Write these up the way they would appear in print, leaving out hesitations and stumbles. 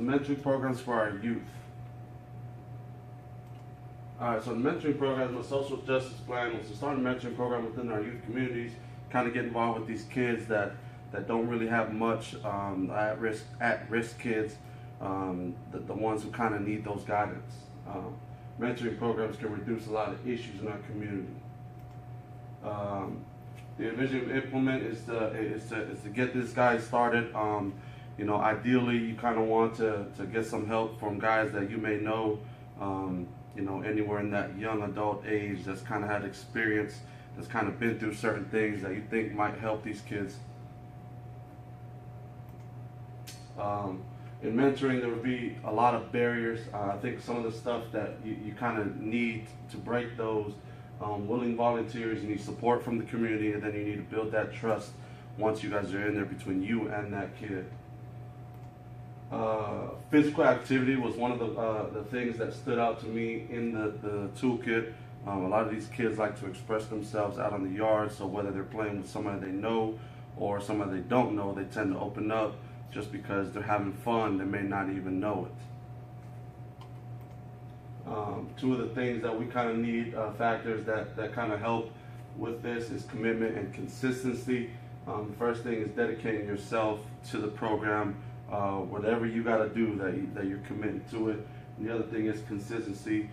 mentoring programs for our youth. Alright, so the mentoring program, the social justice plan, was to start a mentoring program within our youth communities, kind of get involved with these kids that don't really have much, at-risk kids, the ones who kind of need those guidance. Mentoring programs can reduce a lot of issues in our community. The vision to implement is to get this guy started. Ideally, you kind of want to get some help from guys that you may know, anywhere in that young adult age that's kind of had experience, that's kind of been through certain things that you think might help these kids. In mentoring, there will be a lot of barriers. I think some of the stuff that you kind of need to break those, willing volunteers, you need support from the community, and then you need to build that trust once you guys are in there between you and that kid. Physical activity was one of the things that stood out to me in the toolkit. A lot of these kids like to express themselves out on the yard, so whether they're playing with somebody they know or somebody they don't know, they tend to open up just because they're having fun. They may not even know it. Two of the things that we kind of need, factors that kind of help with this, is commitment and consistency. The first thing is dedicating yourself to the program. Whatever you got to do, that you're committing to it. And the other thing is consistency.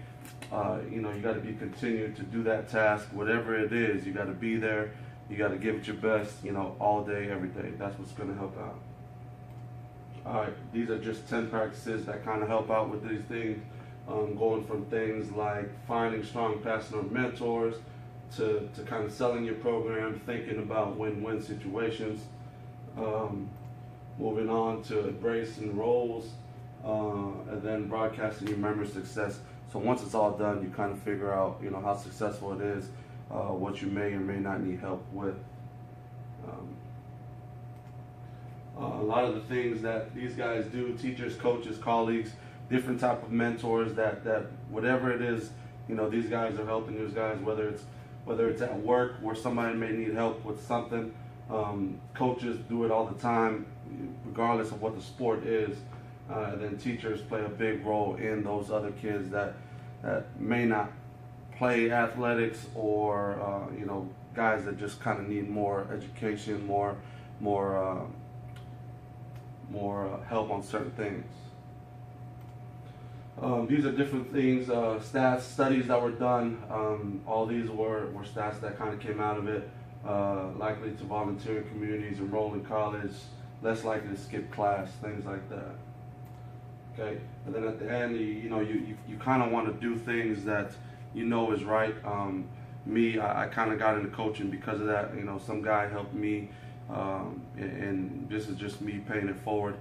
You got to be continued to do that task, whatever it is. You got to be there. You got to give it your best, all day, every day. That's what's going to help out. All right, these are just 10 practices that kind of help out with these things, going from things like finding strong passionate mentors to kind of selling your program, thinking about win-win situations. Moving on to embracing roles, and then broadcasting your members' success. So once it's all done, you kind of figure out, how successful it is, what you may or may not need help with. A lot of the things that these guys do, teachers, coaches, colleagues, different type of mentors, that whatever it is, these guys are helping these guys, whether it's at work where somebody may need help with something. Coaches do it all the time, regardless of what the sport is. Then teachers play a big role in those other kids that may not play athletics, or guys that just kind of need more education, more help on certain things. These are different things, stats, studies that were done. All these were stats that kind of came out of it. Likely to volunteer in communities, enroll in college, less likely to skip class, things like that. Okay, and then at the end, you kind of want to do things that is right. I kind of got into coaching because of that. Some guy helped me, and this is just me paying it forward.